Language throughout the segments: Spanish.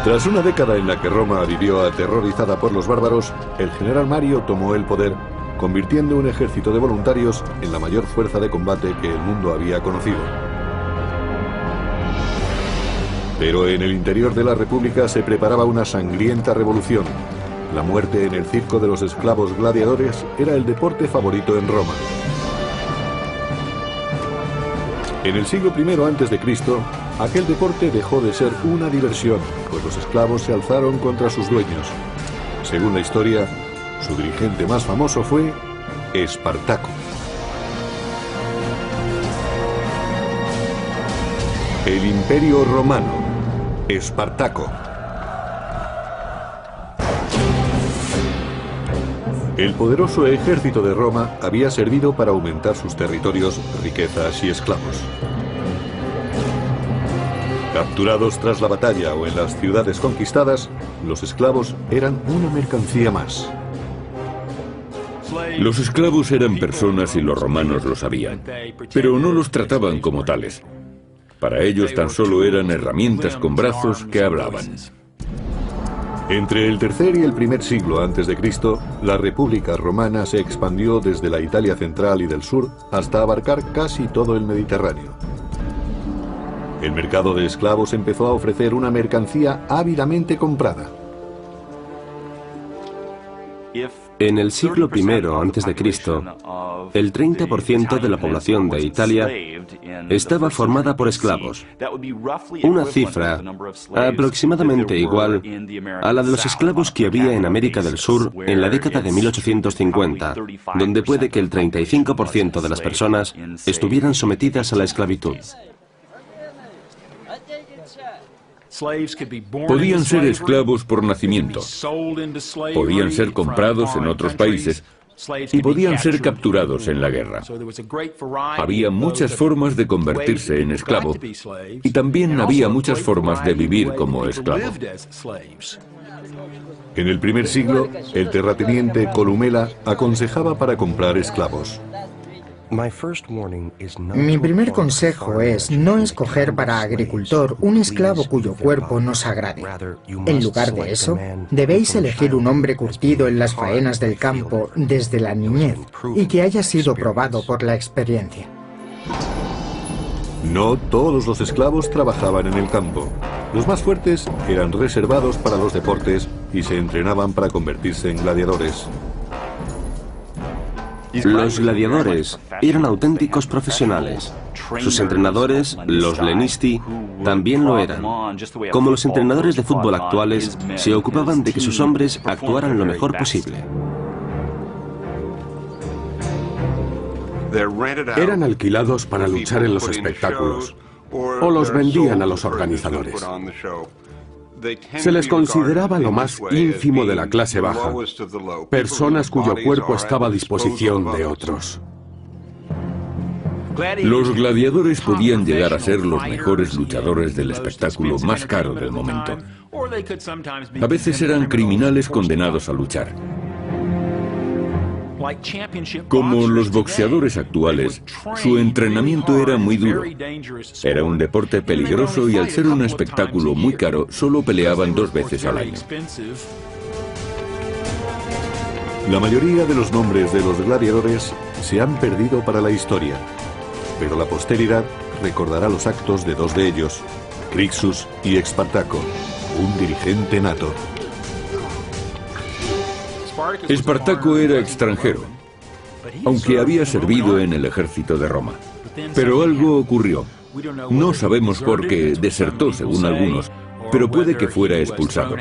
Tras una década en la que Roma vivió aterrorizada por los bárbaros, el general Mario tomó el poder, convirtiendo un ejército de voluntarios en la mayor fuerza de combate que el mundo había conocido. Pero en el interior de la República se preparaba una sangrienta revolución. La muerte en el circo de los esclavos gladiadores era el deporte favorito en Roma. En el siglo I a.C., aquel deporte dejó de ser una diversión, pues los esclavos se alzaron contra sus dueños. Según la historia, su dirigente más famoso fue Espartaco. El Imperio Romano. Espartaco. El poderoso ejército de Roma había servido para aumentar sus territorios, riquezas y esclavos. Capturados tras la batalla o en las ciudades conquistadas, los esclavos eran una mercancía más. Los esclavos eran personas y los romanos lo sabían, pero no los trataban como tales. Para ellos tan solo eran herramientas con brazos que hablaban. Entre el tercer y el primer siglo a.C., la República Romana se expandió desde la Italia central y del sur hasta abarcar casi todo el Mediterráneo. El mercado de esclavos empezó a ofrecer una mercancía ávidamente comprada. En el siglo I a.C., el 30% de la población de Italia estaba formada por esclavos, una cifra aproximadamente igual a la de los esclavos que había en América del Sur en la década de 1850, donde puede que el 35% de las personas estuvieran sometidas a la esclavitud. Podían ser esclavos por nacimiento, podían ser comprados en otros países y podían ser capturados en la guerra. Había muchas formas de convertirse en esclavo y también había muchas formas de vivir como esclavo. En el primer siglo, el terrateniente Columela aconsejaba para comprar esclavos. Mi primer consejo es no escoger para agricultor un esclavo cuyo cuerpo nos agrade. En lugar de eso, debéis elegir un hombre curtido en las faenas del campo desde la niñez y que haya sido probado por la experiencia. No todos los esclavos trabajaban en el campo. Los más fuertes eran reservados para los deportes y se entrenaban para convertirse en gladiadores. Los gladiadores eran auténticos profesionales. Sus entrenadores, los lenisti, también lo eran. Como los entrenadores de fútbol actuales, se ocupaban de que sus hombres actuaran lo mejor posible. Eran alquilados para luchar en los espectáculos o los vendían a los organizadores. Se les consideraba lo más ínfimo de la clase baja, personas cuyo cuerpo estaba a disposición de otros. Los gladiadores podían llegar a ser los mejores luchadores del espectáculo más caro del momento. A veces eran criminales condenados a luchar. Como los boxeadores actuales, su entrenamiento era muy duro. Era un deporte peligroso y al ser un espectáculo muy caro, solo peleaban 2 veces al año. La mayoría de los nombres de los gladiadores se han perdido para la historia, pero la posteridad recordará los actos de 2 de ellos, Crixus y Espartaco, un dirigente nato. Espartaco era extranjero, aunque había servido en el ejército de Roma. Pero algo ocurrió. No sabemos por qué desertó, según algunos, pero puede que fuera expulsado.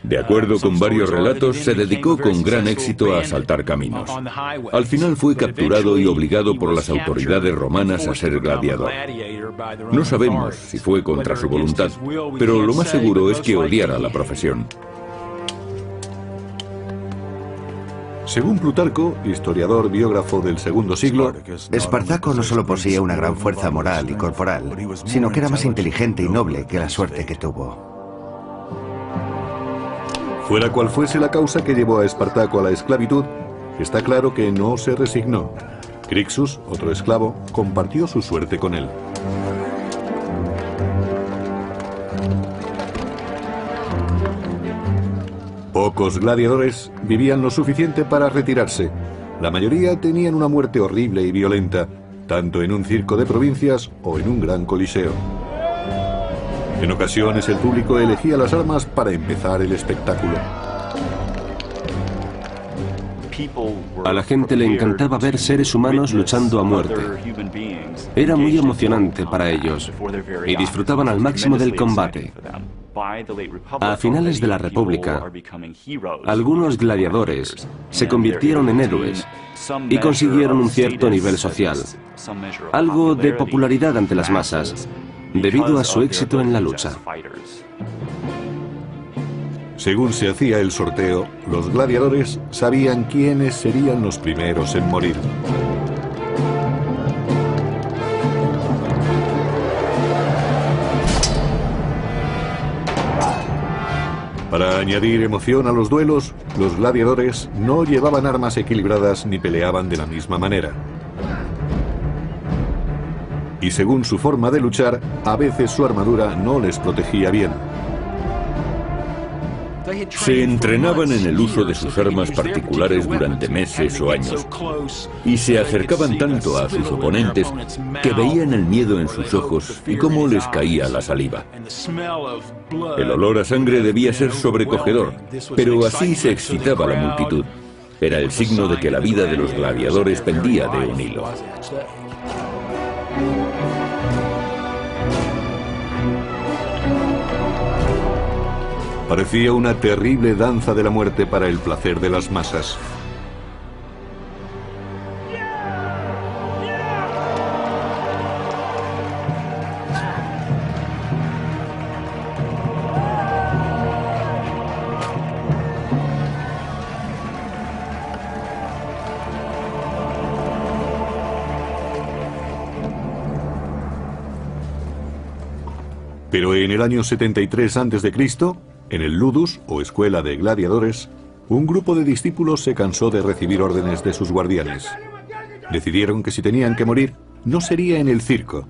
De acuerdo con varios relatos, se dedicó con gran éxito a asaltar caminos. Al final fue capturado y obligado por las autoridades romanas a ser gladiador. No sabemos si fue contra su voluntad, pero lo más seguro es que odiara la profesión. Según Plutarco, historiador biógrafo del segundo siglo, Espartaco no solo poseía una gran fuerza moral y corporal, sino que era más inteligente y noble que la suerte que tuvo. Fuera cual fuese la causa que llevó a Espartaco a la esclavitud, está claro que no se resignó. Crixus, otro esclavo, compartió su suerte con él. Pocos gladiadores vivían lo suficiente para retirarse. La mayoría tenían una muerte horrible y violenta, tanto en un circo de provincias o en un gran coliseo. En ocasiones el público elegía las armas para empezar el espectáculo. A la gente le encantaba ver seres humanos luchando a muerte. Era muy emocionante para ellos y disfrutaban al máximo del combate. A finales de la República, algunos gladiadores se convirtieron en héroes y consiguieron un cierto nivel social, algo de popularidad ante las masas, debido a su éxito en la lucha. Según se hacía el sorteo, los gladiadores sabían quiénes serían los primeros en morir. Para añadir emoción a los duelos, los gladiadores no llevaban armas equilibradas ni peleaban de la misma manera. Y según su forma de luchar, a veces su armadura no les protegía bien. Se entrenaban en el uso de sus armas particulares durante meses o años y se acercaban tanto a sus oponentes que veían el miedo en sus ojos y cómo les caía la saliva. El olor a sangre debía ser sobrecogedor, pero así se excitaba la multitud. Era el signo de que la vida de los gladiadores pendía de un hilo. Parecía una terrible danza de la muerte para el placer de las masas. Pero en el año 73 a.C., en el Ludus, o escuela de gladiadores, un grupo de discípulos se cansó de recibir órdenes de sus guardianes. Decidieron que si tenían que morir, no sería en el circo.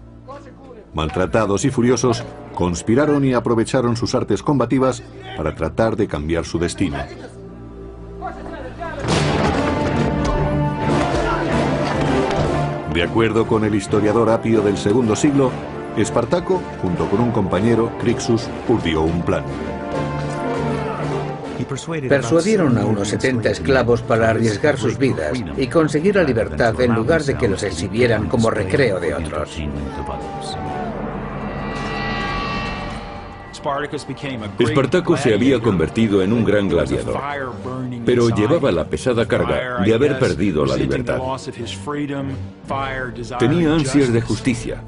Maltratados y furiosos, conspiraron y aprovecharon sus artes combativas para tratar de cambiar su destino. De acuerdo con el historiador Apio del segundo siglo, Espartaco, junto con un compañero, Crixus, urdió un plan. Persuadieron a unos 70 esclavos para arriesgar sus vidas y conseguir la libertad en lugar de que los exhibieran como recreo de otros. Espartaco se había convertido en un gran gladiador, pero llevaba la pesada carga de haber perdido la libertad. Tenía ansias de justicia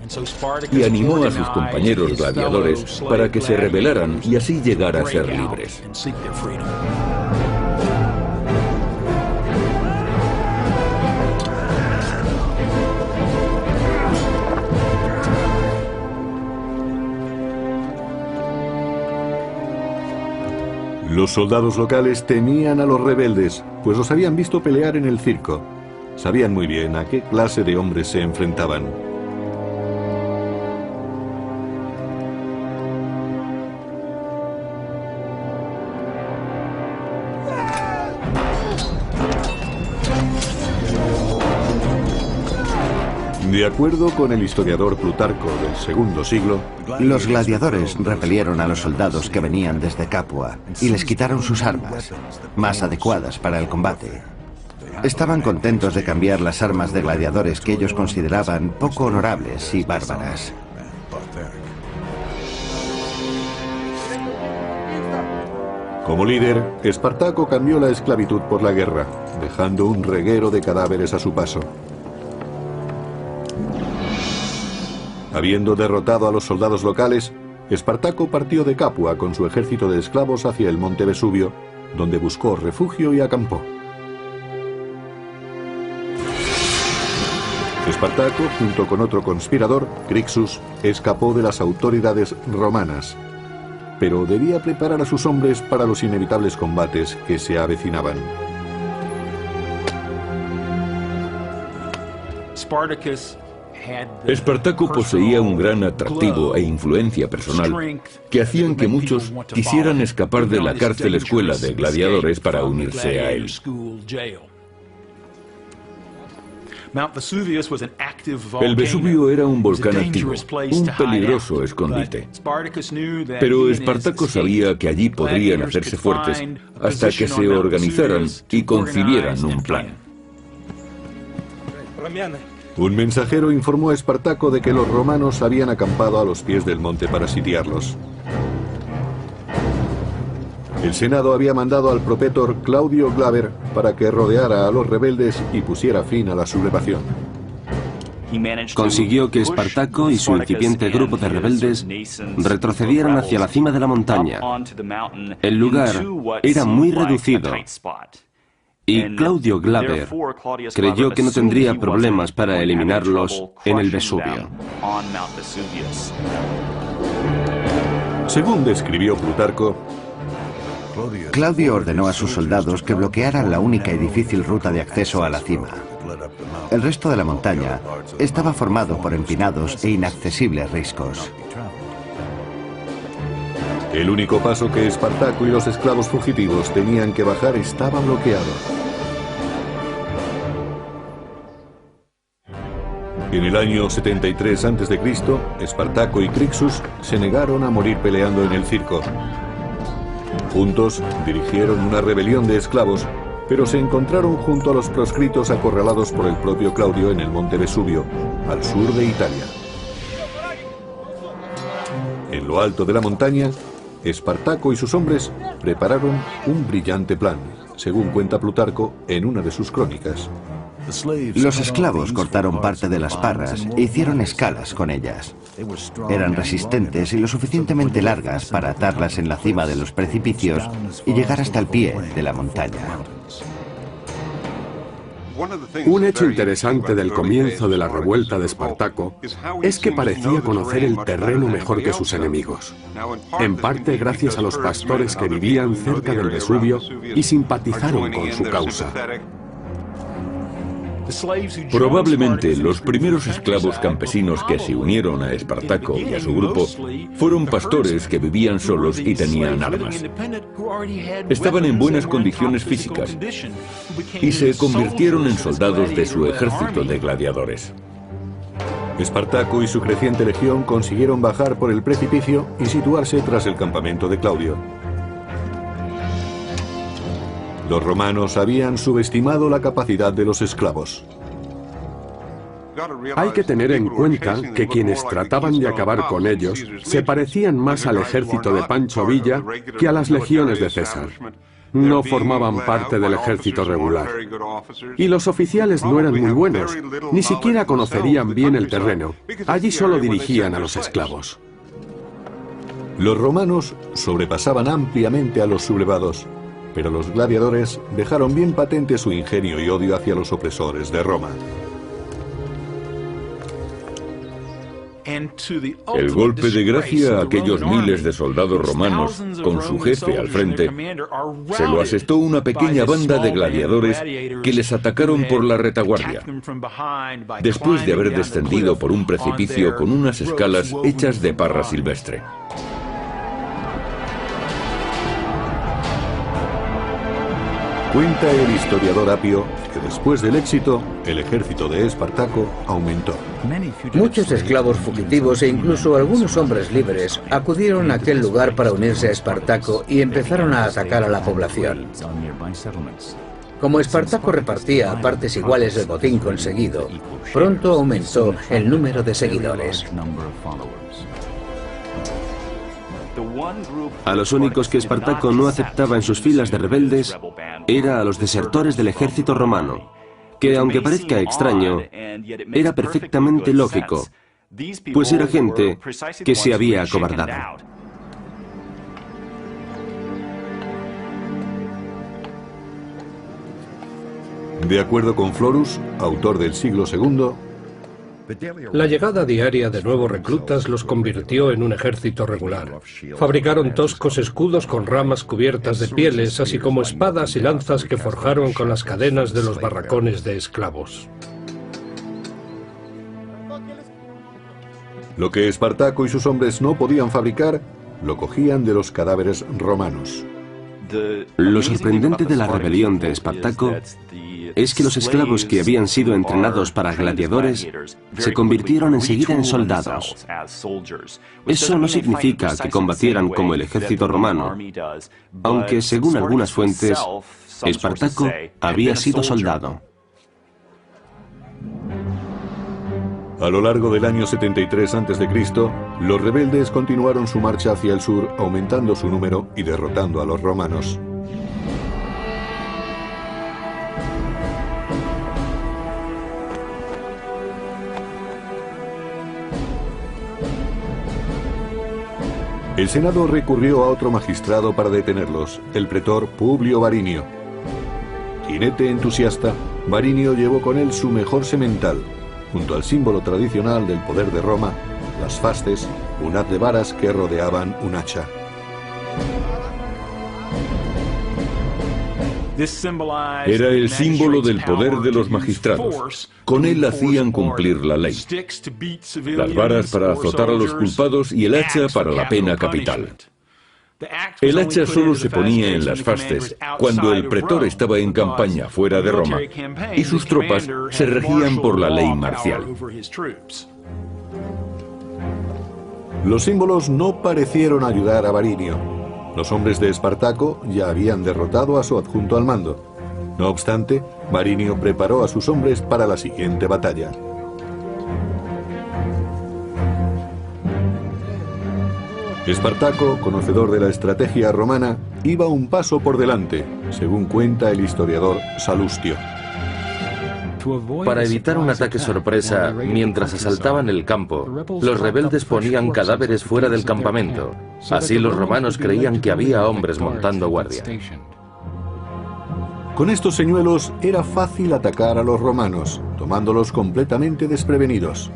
y animó a sus compañeros gladiadores para que se rebelaran y así llegar a ser libres. Los soldados locales temían a los rebeldes, pues los habían visto pelear en el circo. Sabían muy bien a qué clase de hombres se enfrentaban. De acuerdo con el historiador Plutarco del segundo siglo, los gladiadores repelieron a los soldados que venían desde Capua y les quitaron sus armas, más adecuadas para el combate. Estaban contentos de cambiar las armas de gladiadores que ellos consideraban poco honorables y bárbaras. Como líder, Espartaco cambió la esclavitud por la guerra, dejando un reguero de cadáveres a su paso. Habiendo derrotado a los soldados locales, Espartaco partió de Capua con su ejército de esclavos hacia el monte Vesubio, donde buscó refugio y acampó. Espartaco, junto con otro conspirador, Crixus, escapó de las autoridades romanas, pero debía preparar a sus hombres para los inevitables combates que se avecinaban. Espartaco poseía un gran atractivo e influencia personal que hacían que muchos quisieran escapar de la cárcel escuela de gladiadores para unirse a él. El Vesubio era un volcán activo, un peligroso escondite. Pero Espartaco sabía que allí podrían hacerse fuertes hasta que se organizaran y concibieran un plan. Un mensajero informó a Espartaco de que los romanos habían acampado a los pies del monte para sitiarlos. El Senado había mandado al propetor Claudio Glaber para que rodeara a los rebeldes y pusiera fin a la sublevación. Consiguió que Espartaco y su incipiente grupo de rebeldes retrocedieran hacia la cima de la montaña. El lugar era muy reducido y Claudio Glaber creyó que no tendría problemas para eliminarlos en el Vesubio. Según describió Plutarco, Claudio ordenó a sus soldados que bloquearan la única y difícil ruta de acceso a la cima. El resto de la montaña estaba formado por empinados e inaccesibles riscos. el único paso que Espartaco y los esclavos fugitivos tenían que bajar estaba bloqueado. En el año 73 a.C., Espartaco y Crixus se negaron a morir peleando en el circo. Juntos dirigieron una rebelión de esclavos, pero se encontraron junto a los proscritos acorralados por el propio Claudio en el monte Vesubio, al sur de Italia. En lo alto de la montaña, Espartaco y sus hombres prepararon un brillante plan, según cuenta Plutarco en una de sus crónicas. Los esclavos cortaron parte de las parras e hicieron escalas con ellas. Eran resistentes y lo suficientemente largas para atarlas en la cima de los precipicios y llegar hasta el pie de la montaña. Un hecho interesante del comienzo de la revuelta de Espartaco es que parecía conocer el terreno mejor que sus enemigos, en parte gracias a los pastores que vivían cerca del Vesubio y simpatizaron con su causa. Probablemente los primeros esclavos campesinos que se unieron a Espartaco y a su grupo fueron pastores que vivían solos y tenían armas. Estaban en buenas condiciones físicas y se convirtieron en soldados de su ejército de gladiadores. Espartaco y su creciente legión consiguieron bajar por el precipicio y situarse tras el campamento de Claudio. Los romanos habían subestimado la capacidad de los esclavos. Hay que tener en cuenta que quienes trataban de acabar con ellos se parecían más al ejército de Pancho Villa que a las legiones de César. No formaban parte del ejército regular. Y los oficiales no eran muy buenos, ni siquiera conocerían bien el terreno. Allí solo dirigían a los esclavos. Los romanos sobrepasaban ampliamente a los sublevados, pero los gladiadores dejaron bien patente su ingenio y odio hacia los opresores de Roma. El golpe de gracia a aquellos miles de soldados romanos, con su jefe al frente, se lo asestó una pequeña banda de gladiadores que les atacaron por la retaguardia, después de haber descendido por un precipicio con unas escalas hechas de parra silvestre. Cuenta el historiador Apio que después del éxito, el ejército de Espartaco aumentó. Muchos esclavos fugitivos e incluso algunos hombres libres acudieron a aquel lugar para unirse a Espartaco y empezaron a atacar a la población. Como Espartaco repartía partes iguales del botín conseguido, pronto aumentó el número de seguidores. A los únicos que Espartaco no aceptaba en sus filas de rebeldes era a los desertores del ejército romano, que aunque parezca extraño, era perfectamente lógico, pues era gente que se había acobardado. De acuerdo con Florus, autor del siglo II, la llegada diaria de nuevos reclutas los convirtió en un ejército regular. Fabricaron toscos escudos con ramas cubiertas de pieles, así como espadas y lanzas que forjaron con las cadenas de los barracones de esclavos. Lo que Espartaco y sus hombres no podían fabricar, lo cogían de los cadáveres romanos. Lo sorprendente de la rebelión de Espartaco es que los esclavos que habían sido entrenados para gladiadores se convirtieron enseguida en soldados. Eso no significa que combatieran como el ejército romano, aunque según algunas fuentes, Espartaco había sido soldado. A lo largo del año 73 a.C., los rebeldes continuaron su marcha hacia el sur, aumentando su número y derrotando a los romanos. El Senado recurrió a otro magistrado para detenerlos, el pretor Publio Varinio. Jinete entusiasta, Varinio llevó con él su mejor semental, junto al símbolo tradicional del poder de Roma, las fasces, un haz de varas que rodeaban un hacha. Era el símbolo del poder de los magistrados. Con él hacían cumplir la ley. Las varas para azotar a los culpados y el hacha para la pena capital. El hacha solo se ponía en las fasces cuando el pretor estaba en campaña fuera de Roma y sus tropas se regían por la ley marcial. Los símbolos no parecieron ayudar a Varinio. Los hombres de Espartaco ya habían derrotado a su adjunto al mando. No obstante, Varinio preparó a sus hombres para la siguiente batalla. Espartaco, conocedor de la estrategia romana, iba un paso por delante, según cuenta el historiador Salustio. Para evitar un ataque sorpresa mientras asaltaban el campo, los rebeldes ponían cadáveres fuera del campamento. Así los romanos creían que había hombres montando guardia. Con estos señuelos era fácil atacar a los romanos, tomándolos completamente desprevenidos.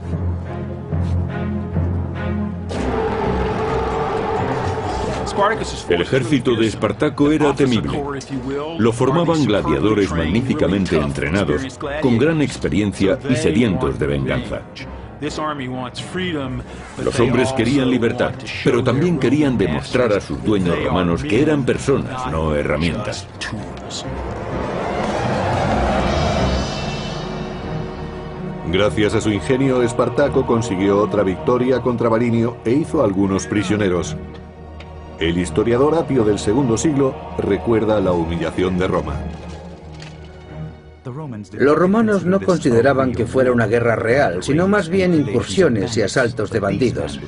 El ejército de Espartaco era temible. Lo formaban gladiadores magníficamente entrenados, con gran experiencia y sedientos de venganza. Los hombres querían libertad, pero también querían demostrar a sus dueños romanos que eran personas, no herramientas. Gracias a su ingenio, Espartaco consiguió otra victoria contra Varinio e hizo algunos prisioneros. El historiador Apio del segundo siglo recuerda la humillación de Roma. Los romanos no consideraban que fuera una guerra real, sino más bien incursiones y asaltos de bandidos.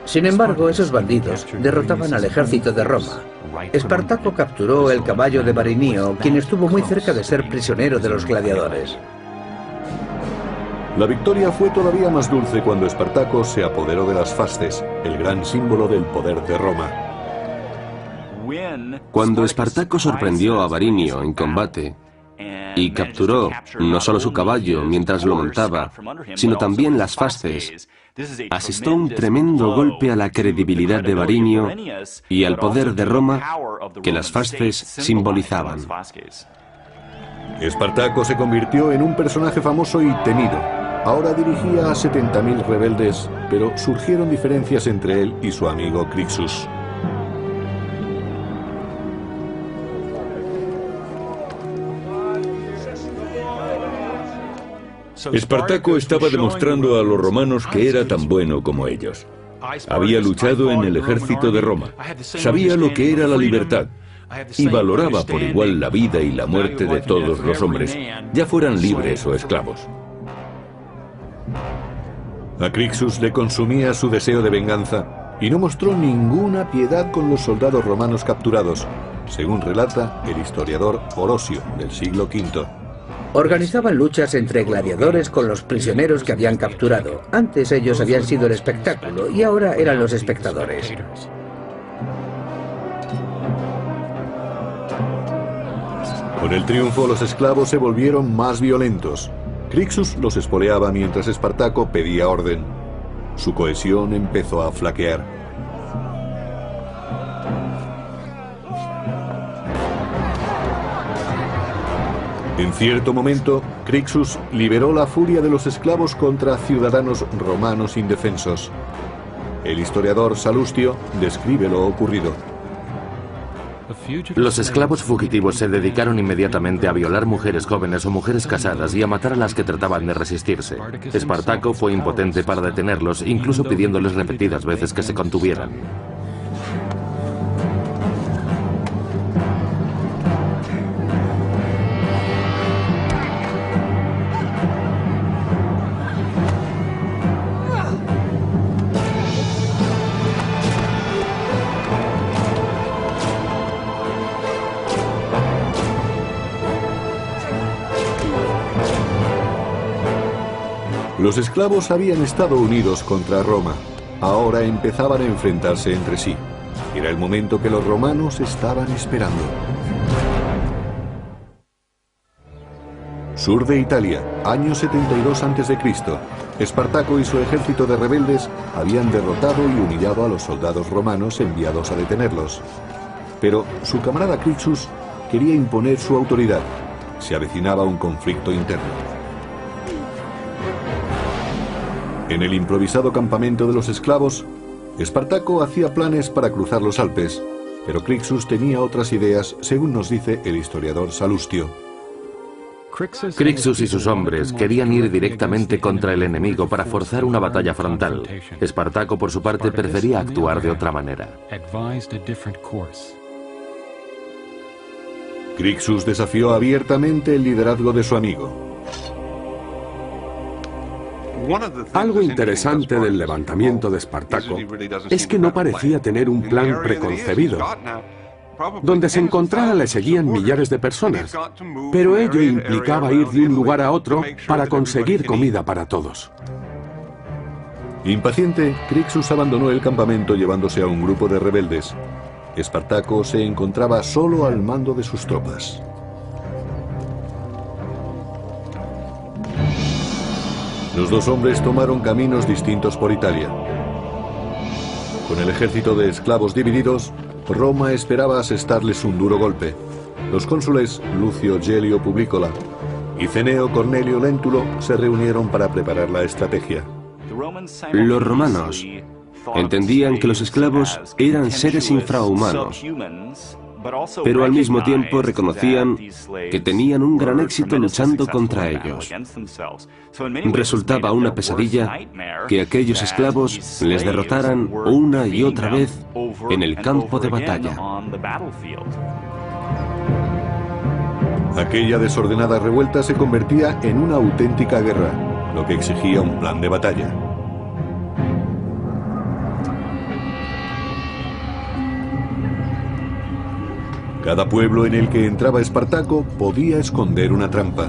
Sin embargo, esos bandidos derrotaban al ejército de Roma. Espartaco capturó el caballo de Varinio, quien estuvo muy cerca de ser prisionero de los gladiadores. La victoria fue todavía más dulce cuando Espartaco se apoderó de las fasces, el gran símbolo del poder de Roma. Cuando Espartaco sorprendió a Varinio en combate y capturó no solo su caballo mientras lo montaba, sino también las fasces, asestó un tremendo golpe a la credibilidad de Varinio y al poder de Roma que las fasces simbolizaban. Espartaco se convirtió en un personaje famoso y temido. Ahora dirigía a 70.000 rebeldes, pero surgieron diferencias entre él y su amigo Crixus. Espartaco estaba demostrando a los romanos que era tan bueno como ellos. Había luchado en el ejército de Roma, sabía lo que era la libertad y valoraba por igual la vida y la muerte de todos los hombres, ya fueran libres o esclavos. A Crixus le consumía su deseo de venganza y no mostró ninguna piedad con los soldados romanos capturados, según relata el historiador Orosio del siglo V. Organizaban luchas entre gladiadores con los prisioneros que habían capturado. Antes ellos habían sido el espectáculo y ahora eran los espectadores. Con el triunfo, los esclavos se volvieron más violentos. Crixus los espoleaba mientras Espartaco pedía orden. Su cohesión empezó a flaquear. En cierto momento, Crixus liberó la furia de los esclavos contra ciudadanos romanos indefensos. El historiador Salustio describe lo ocurrido. Los esclavos fugitivos se dedicaron inmediatamente a violar mujeres jóvenes o mujeres casadas y a matar a las que trataban de resistirse. Espartaco fue impotente para detenerlos, incluso pidiéndoles repetidas veces que se contuvieran. Los esclavos habían estado unidos contra Roma. Ahora empezaban a enfrentarse entre sí. Era el momento que los romanos estaban esperando. Sur de Italia, año 72 a.C. Espartaco y su ejército de rebeldes habían derrotado y humillado a los soldados romanos enviados a detenerlos. Pero su camarada Crixus quería imponer su autoridad. Se avecinaba un conflicto interno. En el improvisado campamento de los esclavos, Espartaco hacía planes para cruzar los Alpes, pero Crixus tenía otras ideas, según nos dice el historiador Salustio. Crixus y sus hombres querían ir directamente contra el enemigo para forzar una batalla frontal. Espartaco, por su parte, prefería actuar de otra manera. Crixus desafió abiertamente el liderazgo de su amigo. Algo interesante del levantamiento de Espartaco es que no parecía tener un plan preconcebido. Donde se encontrara le seguían millares de personas, pero ello implicaba ir de un lugar a otro para conseguir comida para todos. Impaciente, Crixus abandonó el campamento llevándose a un grupo de rebeldes. Espartaco se encontraba solo al mando de sus tropas. Los dos hombres tomaron caminos distintos por Italia. Con el ejército de esclavos divididos, Roma esperaba asestarles un duro golpe. Los cónsules Lucio Gelio Publicola y Cneo Cornelio Lentulo se reunieron para preparar la estrategia. Los romanos entendían que los esclavos eran seres infrahumanos, pero al mismo tiempo reconocían que tenían un gran éxito luchando contra ellos. Resultaba una pesadilla que aquellos esclavos les derrotaran una y otra vez en el campo de batalla. Aquella desordenada revuelta se convertía en una auténtica guerra, lo que exigía un plan de batalla. Cada pueblo en el que entraba Espartaco podía esconder una trampa.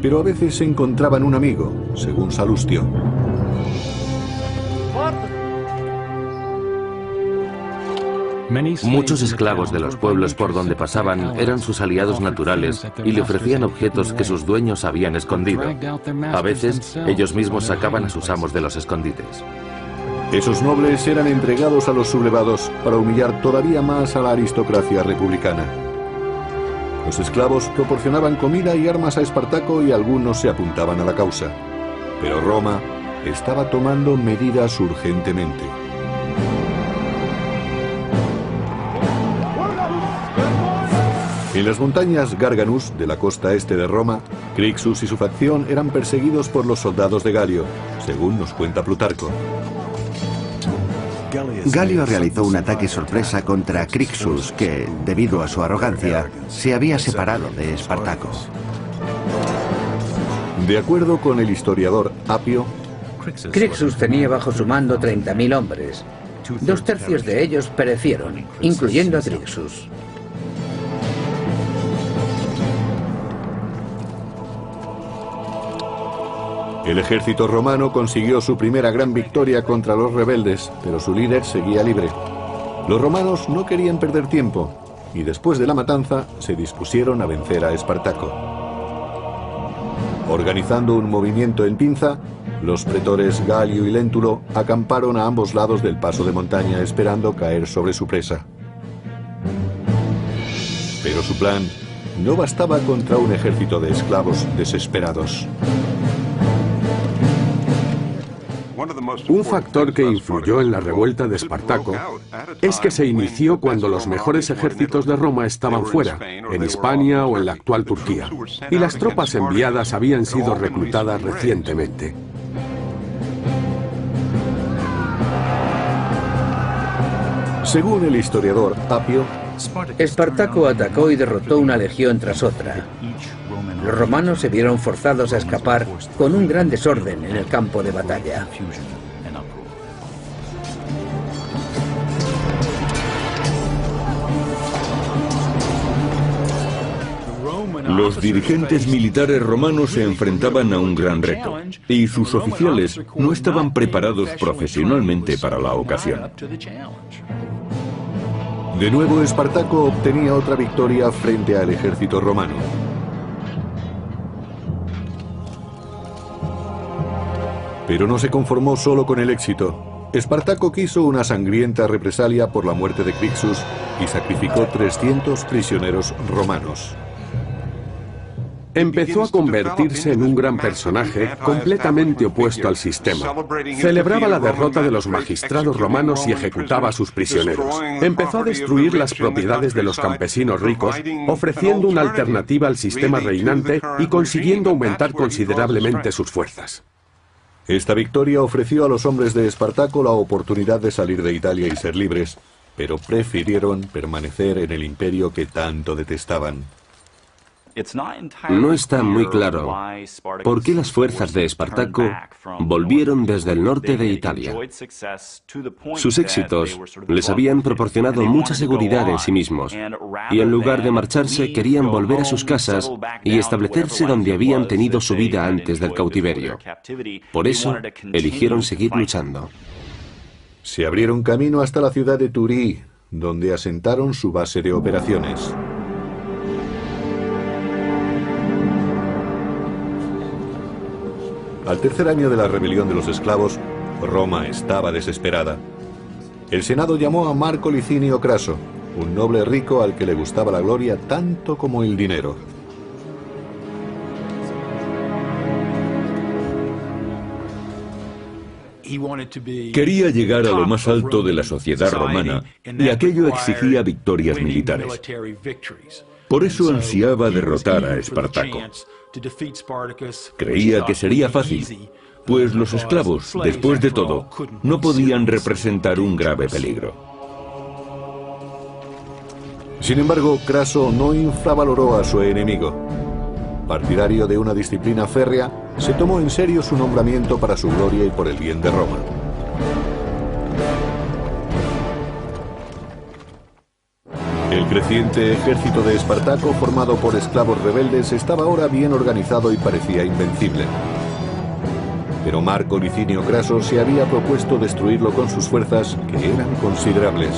Pero a veces se encontraban un amigo, según Salustio. Muchos esclavos de los pueblos por donde pasaban eran sus aliados naturales y le ofrecían objetos que sus dueños habían escondido. A veces, ellos mismos sacaban a sus amos de los escondites. Esos nobles eran entregados a los sublevados para humillar todavía más a la aristocracia republicana. Los esclavos proporcionaban comida y armas a Espartaco y algunos se apuntaban a la causa. Pero Roma estaba tomando medidas urgentemente. En las montañas Garganus, de la costa este de Roma, Crixus y su facción eran perseguidos por los soldados de Galio, según nos cuenta Plutarco. Galio realizó un ataque sorpresa contra Crixus, que, debido a su arrogancia, se había separado de Espartaco. De acuerdo con el historiador Apio, Crixus tenía bajo su mando 30.000 hombres. 2/3 de ellos perecieron, incluyendo a Crixus. el ejército romano consiguió su primera gran victoria contra los rebeldes, pero su líder seguía libre. Los romanos no querían perder tiempo, y después de la matanza se dispusieron a vencer a Espartaco. Organizando un movimiento en pinza, los pretores Galio y Lentulo acamparon a ambos lados del paso de montaña esperando caer sobre su presa. Pero su plan no bastaba contra un ejército de esclavos desesperados. Un factor que influyó en la revuelta de Espartaco es que se inició cuando los mejores ejércitos de Roma estaban fuera, en Hispania o en la actual Turquía, y las tropas enviadas habían sido reclutadas recientemente. Según el historiador Apio, Espartaco atacó y derrotó una legión tras otra. Los romanos se vieron forzados a escapar con un gran desorden en el campo de batalla. Los dirigentes militares romanos se enfrentaban a un gran reto, y sus oficiales no estaban preparados profesionalmente para la ocasión. De nuevo Espartaco obtenía otra victoria frente al ejército romano. Pero no se conformó solo con el éxito. Espartaco quiso una sangrienta represalia por la muerte de Crixus y sacrificó 300 prisioneros romanos. Empezó a convertirse en un gran personaje completamente opuesto al sistema. Celebraba la derrota de los magistrados romanos y ejecutaba a sus prisioneros. Empezó a destruir las propiedades de los campesinos ricos, ofreciendo una alternativa al sistema reinante y consiguiendo aumentar considerablemente sus fuerzas. Esta victoria ofreció a los hombres de Espartaco la oportunidad de salir de Italia y ser libres, pero prefirieron permanecer en el imperio que tanto detestaban. No está muy claro por qué las fuerzas de Espartaco volvieron desde el norte de Italia. Sus éxitos les habían proporcionado mucha seguridad en sí mismos, y en lugar de marcharse querían volver a sus casas y establecerse donde habían tenido su vida antes del cautiverio. Por eso, eligieron seguir luchando. Se abrieron camino hasta la ciudad de Turí, donde asentaron su base de operaciones. Al tercer año de la rebelión de los esclavos, Roma estaba desesperada. El Senado llamó a Marco Licinio Craso, un noble rico al que le gustaba la gloria tanto como el dinero. Quería llegar a lo más alto de la sociedad romana y aquello exigía victorias militares. Por eso ansiaba derrotar a Espartaco. Creía que sería fácil, pues los esclavos, después de todo, no podían representar un grave peligro. Sin embargo, Craso no infravaloró a su enemigo. Partidario de una disciplina férrea, se tomó en serio su nombramiento para su gloria y por el bien de Roma. El creciente ejército de Espartaco, formado por esclavos rebeldes, estaba ahora bien organizado y parecía invencible. Pero Marco Licinio Craso se había propuesto destruirlo con sus fuerzas, que eran considerables.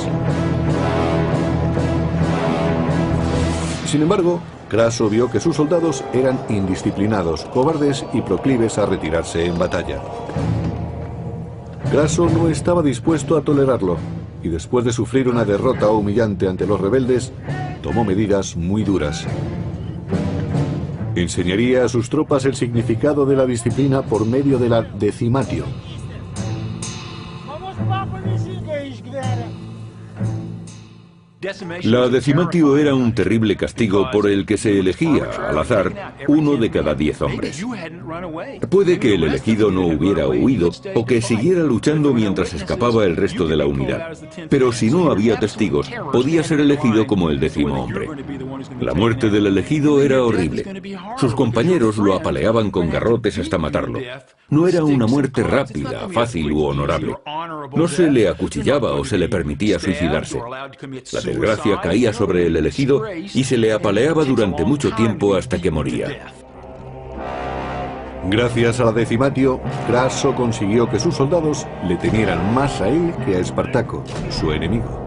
Sin embargo, Craso vio que sus soldados eran indisciplinados, cobardes y proclives a retirarse en batalla. Craso no estaba dispuesto a tolerarlo, y después de sufrir una derrota humillante ante los rebeldes, tomó medidas muy duras. Enseñaría a sus tropas el significado de la disciplina por medio de la decimatio. La decimatio era un terrible castigo por el que se elegía, al azar, 1 de cada 10 hombres. Puede que el elegido no hubiera huido o que siguiera luchando mientras escapaba el resto de la unidad. Pero si no había testigos, podía ser elegido como el 10º hombre. La muerte del elegido era horrible. Sus compañeros lo apaleaban con garrotes hasta matarlo. No era una muerte rápida, fácil u honorable. No se le acuchillaba o se le permitía suicidarse. La desgracia caía sobre el elegido y se le apaleaba durante mucho tiempo hasta que moría. Gracias a la decimatio, Craso consiguió que sus soldados le temieran más a él que a Espartaco, su enemigo.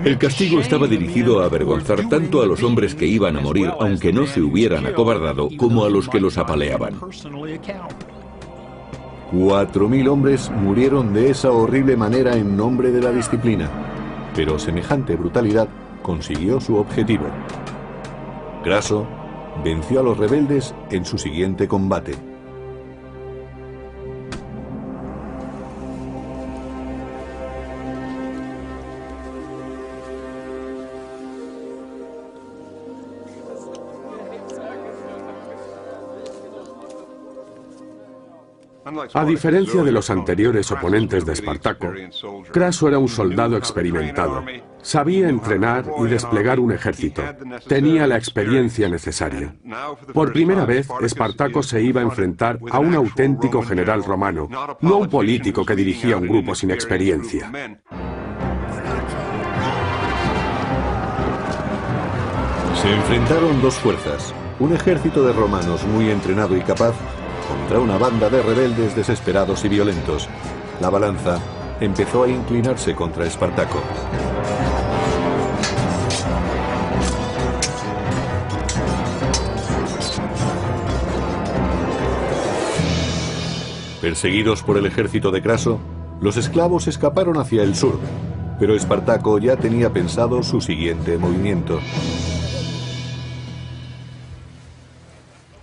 El castigo estaba dirigido a avergonzar tanto a los hombres que iban a morir, aunque no se hubieran acobardado, como a los que los apaleaban. 4000 hombres murieron de esa horrible manera en nombre de la disciplina, pero semejante brutalidad consiguió su objetivo. Craso venció a los rebeldes en su siguiente combate. A diferencia de los anteriores oponentes de Espartaco, Craso era un soldado experimentado. Sabía entrenar y desplegar un ejército. Tenía la experiencia necesaria. Por primera vez, Espartaco se iba a enfrentar a un auténtico general romano, no a un político que dirigía un grupo sin experiencia. Se enfrentaron dos fuerzas, un ejército de romanos muy entrenado y capaz contra una banda de rebeldes desesperados y violentos. La balanza empezó a inclinarse contra Espartaco. Perseguidos por el ejército de Craso, los esclavos escaparon hacia el sur, pero Espartaco ya tenía pensado su siguiente movimiento.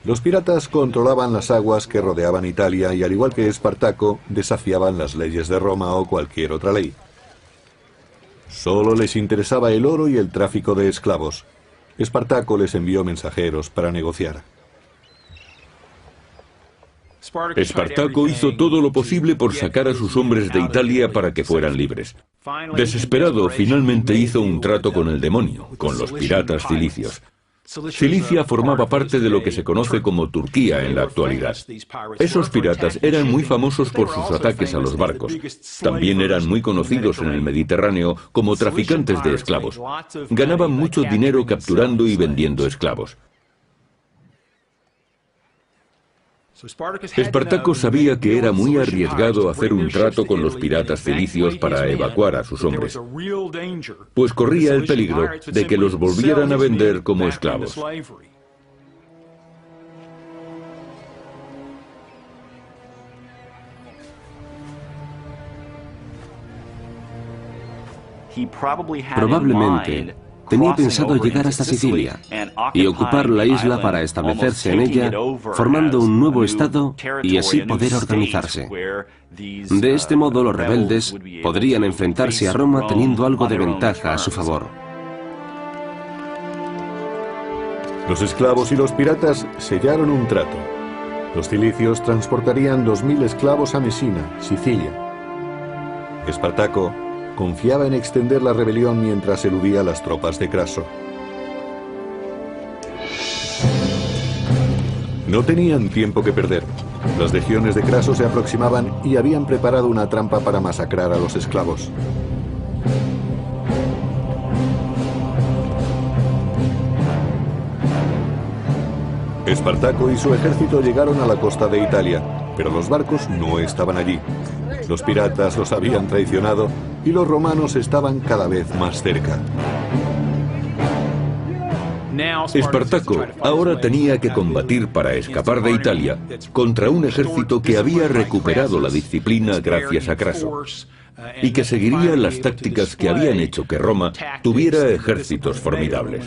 Los piratas controlaban las aguas que rodeaban Italia y, al igual que Espartaco, desafiaban las leyes de Roma o cualquier otra ley. Solo les interesaba el oro y el tráfico de esclavos. Espartaco les envió mensajeros para negociar. Espartaco hizo todo lo posible por sacar a sus hombres de Italia para que fueran libres. Desesperado, finalmente hizo un trato con el demonio, con los piratas cilicios. Cilicia formaba parte de lo que se conoce como Turquía en la actualidad. Esos piratas eran muy famosos por sus ataques a los barcos. También eran muy conocidos en el Mediterráneo como traficantes de esclavos. Ganaban mucho dinero capturando y vendiendo esclavos. Espartaco sabía que era muy arriesgado hacer un trato con los piratas cilicios para evacuar a sus hombres, pues corría el peligro de que los volvieran a vender como esclavos. Probablemente tenía pensado llegar hasta Sicilia y ocupar la isla para establecerse en ella, formando un nuevo estado y así poder organizarse. De este modo, los rebeldes podrían enfrentarse a Roma teniendo algo de ventaja a su favor. Los esclavos y los piratas sellaron un trato. Los cilicios transportarían 2000 esclavos a Mesina, Sicilia. Espartaco confiaba en extender la rebelión mientras eludía a las tropas de Craso. No tenían tiempo que perder. Las legiones de Craso se aproximaban y habían preparado una trampa para masacrar a los esclavos. Espartaco y su ejército llegaron a la costa de Italia, pero los barcos no estaban allí. Los piratas los habían traicionado y los romanos estaban cada vez más cerca. Espartaco ahora tenía que combatir para escapar de Italia contra un ejército que había recuperado la disciplina gracias a Craso y que seguiría las tácticas que habían hecho que Roma tuviera ejércitos formidables.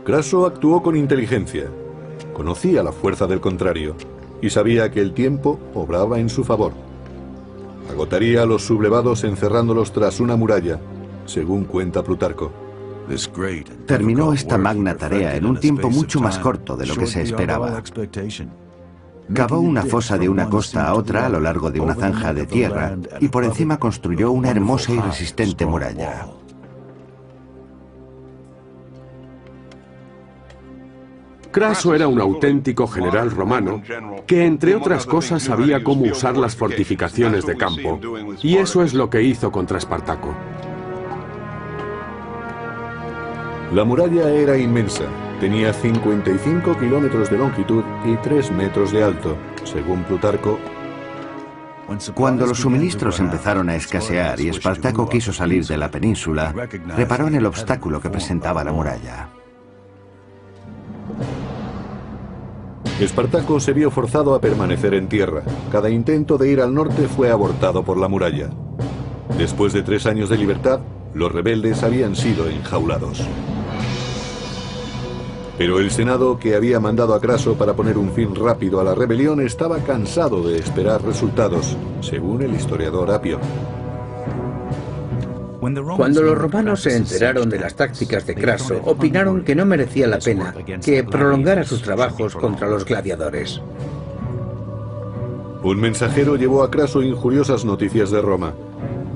Craso actuó con inteligencia. Conocía la fuerza del contrario y sabía que el tiempo obraba en su favor. Agotaría a los sublevados encerrándolos tras una muralla, según cuenta Plutarco. Terminó esta magna tarea en un tiempo mucho más corto de lo que se esperaba. Cavó una fosa de una costa a otra a lo largo de una zanja de tierra y por encima construyó una hermosa y resistente muralla. Craso era un auténtico general romano que, entre otras cosas, sabía cómo usar las fortificaciones de campo, y eso es lo que hizo contra Espartaco. La muralla era inmensa. Tenía 55 kilómetros de longitud y 3 metros de alto, según Plutarco. Cuando los suministros empezaron a escasear y Espartaco quiso salir de la península, reparó en el obstáculo que presentaba la muralla. Espartaco se vio forzado a permanecer en tierra. Cada intento de ir al norte fue abortado por la muralla. Después de 3 años de libertad, los rebeldes habían sido enjaulados. Pero el Senado, que había mandado a Craso para poner un fin rápido a la rebelión, estaba cansado de esperar resultados, según el historiador Apio. Cuando los romanos se enteraron de las tácticas de Craso, opinaron que no merecía la pena que prolongara sus trabajos contra los gladiadores. Un mensajero llevó a Craso injuriosas noticias de Roma.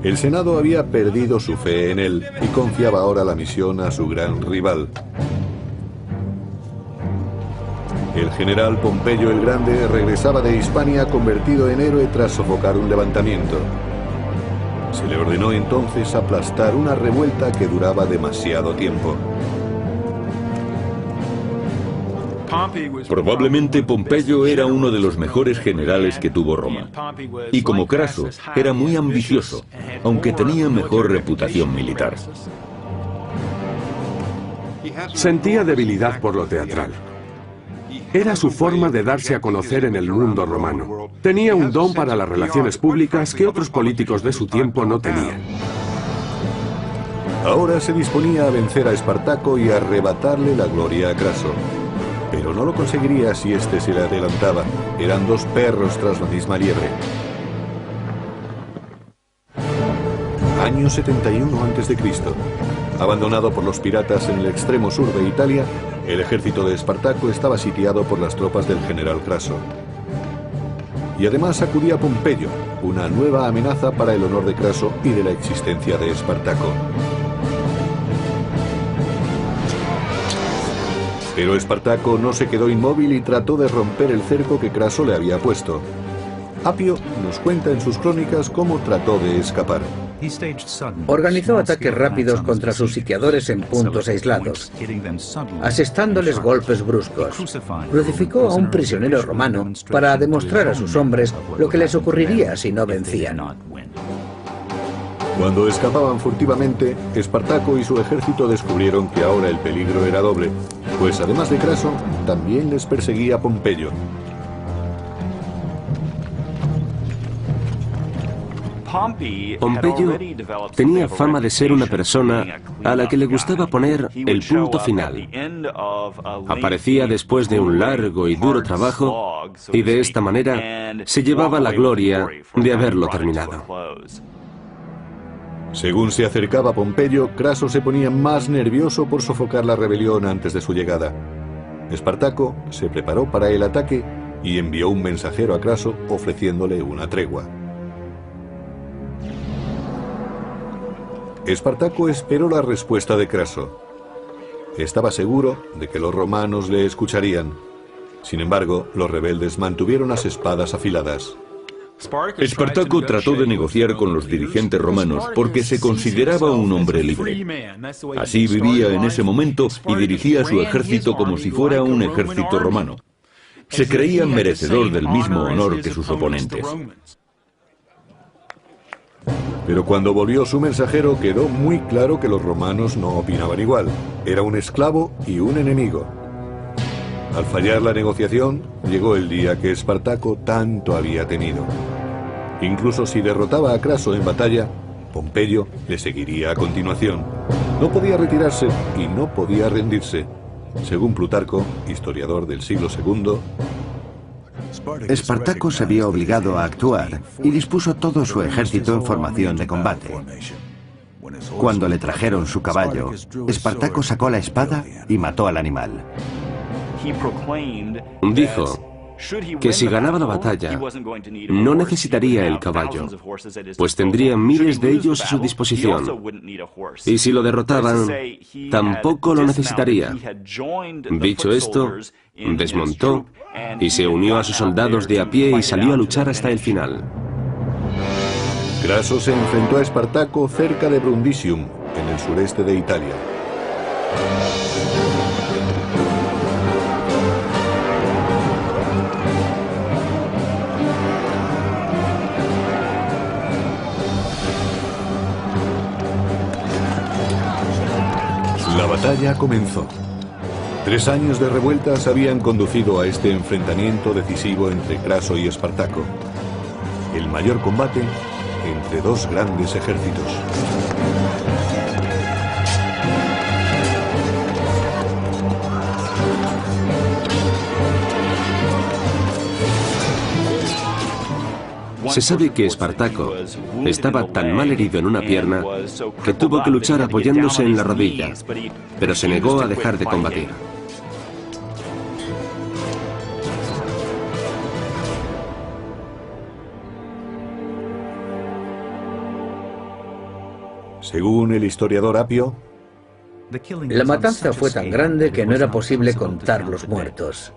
El Senado había perdido su fe en él y confiaba ahora la misión a su gran rival. El general Pompeyo el Grande regresaba de Hispania convertido en héroe tras sofocar un levantamiento. Se le ordenó entonces aplastar una revuelta que duraba demasiado tiempo. Probablemente Pompeyo era uno de los mejores generales que tuvo Roma. Y como Craso, era muy ambicioso, aunque tenía mejor reputación militar. Sentía debilidad por lo teatral. Era su forma de darse a conocer en el mundo romano. Tenía un don para las relaciones públicas que otros políticos de su tiempo no tenían. Ahora se disponía a vencer a Espartaco y a arrebatarle la gloria a Craso. Pero no lo conseguiría si éste se le adelantaba. Eran 2 perros tras la misma liebre. Año 71 a.C. Abandonado por los piratas en el extremo sur de Italia, el ejército de Espartaco estaba sitiado por las tropas del general Craso. Y además acudía Pompeyo, una nueva amenaza para el honor de Craso y de la existencia de Espartaco. Pero Espartaco no se quedó inmóvil y trató de romper el cerco que Craso le había puesto. Apio nos cuenta en sus crónicas cómo trató de escapar. Organizó ataques rápidos contra sus sitiadores en puntos aislados, asestándoles golpes bruscos. Crucificó a un prisionero romano para demostrar a sus hombres lo que les ocurriría si no vencían. Cuando escapaban furtivamente, Espartaco y su ejército descubrieron que ahora el peligro era doble, pues además de Craso, también les perseguía Pompeyo. Pompeyo tenía fama de ser una persona a la que le gustaba poner el punto final. Aparecía después de un largo y duro trabajo y de esta manera se llevaba la gloria de haberlo terminado. Según se acercaba Pompeyo, Craso se ponía más nervioso por sofocar la rebelión antes de su llegada. Espartaco se preparó para el ataque y envió un mensajero a Craso ofreciéndole una tregua. Espartaco esperó la respuesta de Craso. Estaba seguro de que los romanos le escucharían. Sin embargo, los rebeldes mantuvieron las espadas afiladas. Espartaco trató de negociar con los dirigentes romanos porque se consideraba un hombre libre. Así vivía en ese momento y dirigía su ejército como si fuera un ejército romano. Se creía merecedor del mismo honor que sus oponentes. Pero cuando volvió su mensajero quedó muy claro que los romanos no opinaban igual. Era un esclavo y un enemigo. Al fallar la negociación, llegó el día que Espartaco tanto había temido. Incluso si derrotaba a Craso en batalla, Pompeyo le seguiría a continuación. No podía retirarse y no podía rendirse. Según Plutarco, historiador del siglo II, Espartaco se vio obligado a actuar y dispuso todo su ejército en formación de combate. Cuando le trajeron su caballo, Espartaco sacó la espada y mató al animal. Dijo que si ganaba la batalla, no necesitaría el caballo, pues tendría miles de ellos a su disposición. Y si lo derrotaban, tampoco lo necesitaría. Dicho esto, desmontó y se unió a sus soldados de a pie y salió a luchar hasta el final. Craso se enfrentó a Espartaco cerca de Brundisium, en el sureste de Italia. La batalla comenzó. 3 años de revueltas habían conducido a este enfrentamiento decisivo entre Craso y Espartaco, el mayor combate entre dos grandes ejércitos. Se sabe que Espartaco estaba tan mal herido en una pierna que tuvo que luchar apoyándose en la rodilla, pero se negó a dejar de combatir. Según el historiador Apio, la matanza fue tan grande que no era posible contar los muertos.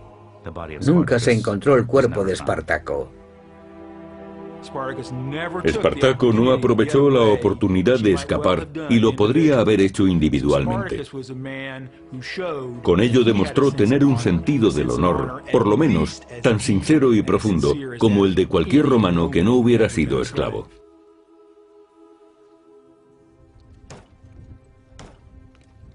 Nunca se encontró el cuerpo de Espartaco. Espartaco no aprovechó la oportunidad de escapar y lo podría haber hecho individualmente. Con ello demostró tener un sentido del honor, por lo menos tan sincero y profundo como el de cualquier romano que no hubiera sido esclavo.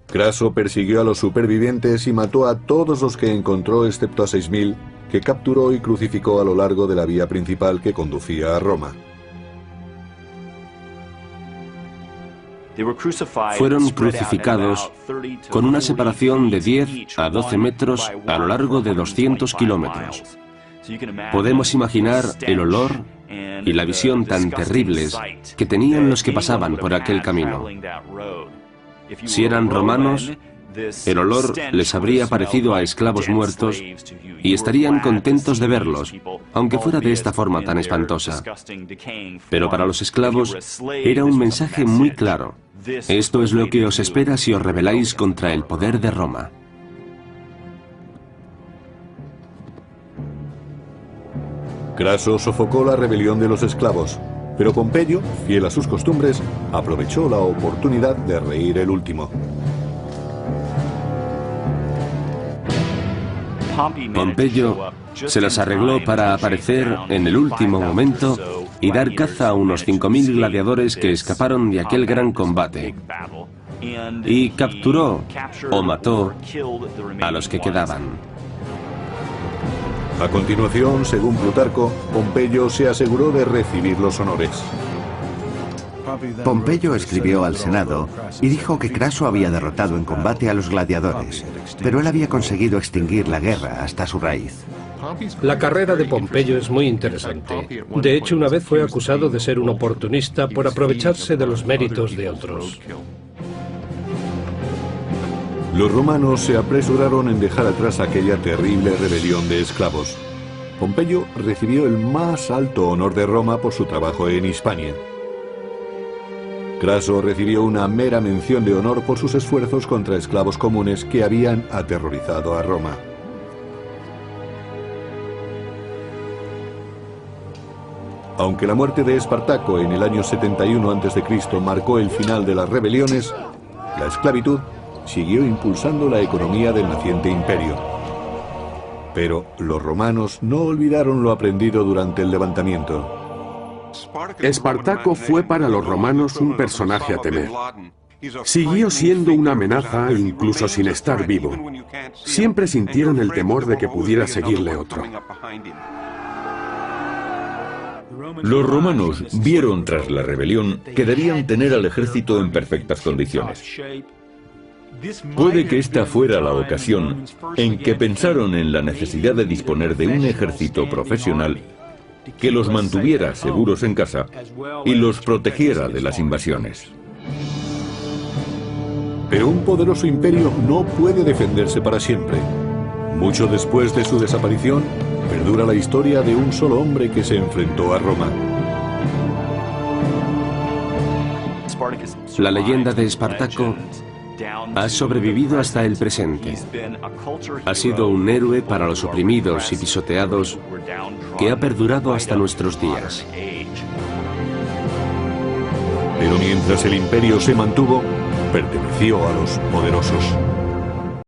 Craso persiguió a los supervivientes y mató a todos los que encontró excepto a 6.000 que capturó y crucificó a lo largo de la vía principal que conducía a Roma. Fueron crucificados con una separación de 10 a 12 metros a lo largo de 200 kilómetros. Podemos imaginar el olor y la visión tan terribles que tenían los que pasaban por aquel camino. Si eran romanos, el olor les habría parecido a esclavos muertos y estarían contentos de verlos, aunque fuera de esta forma tan espantosa. Pero para los esclavos era un mensaje muy claro. Esto es lo que os espera si os rebeláis contra el poder de Roma. Craso sofocó la rebelión de los esclavos, pero Pompeyo, fiel a sus costumbres, aprovechó la oportunidad de reír el último. Pompeyo se las arregló para aparecer en el último momento y dar caza a unos 5.000 gladiadores que escaparon de aquel gran combate, y capturó o mató a los que quedaban. A continuación, según Plutarco, Pompeyo se aseguró de recibir los honores. Pompeyo escribió al Senado y dijo que Craso había derrotado en combate a los gladiadores, pero él había conseguido extinguir la guerra hasta su raíz. La carrera de Pompeyo es muy interesante. De hecho, una vez fue acusado de ser un oportunista por aprovecharse de los méritos de otros. Los romanos se apresuraron en dejar atrás aquella terrible rebelión de esclavos. Pompeyo recibió el más alto honor de Roma por su trabajo en Hispania. Craso recibió una mera mención de honor por sus esfuerzos contra esclavos comunes que habían aterrorizado a Roma. Aunque la muerte de Espartaco en el año 71 a.C. marcó el final de las rebeliones, la esclavitud siguió impulsando la economía del naciente imperio. Pero los romanos no olvidaron lo aprendido durante el levantamiento. Espartaco fue para los romanos un personaje a temer. Siguió siendo una amenaza incluso sin estar vivo. Siempre sintieron el temor de que pudiera seguirle otro. Los romanos vieron tras la rebelión que debían tener al ejército en perfectas condiciones. Puede que esta fuera la ocasión en que pensaron en la necesidad de disponer de un ejército profesional que los mantuviera seguros en casa y los protegiera de las invasiones. Pero un poderoso imperio no puede defenderse para siempre. Mucho después de su desaparición, perdura la historia de un solo hombre que se enfrentó a Roma. La leyenda de Espartaco ha sobrevivido hasta el presente. Ha sido un héroe para los oprimidos y pisoteados que ha perdurado hasta nuestros días. Pero mientras el imperio se mantuvo, perteneció a los poderosos.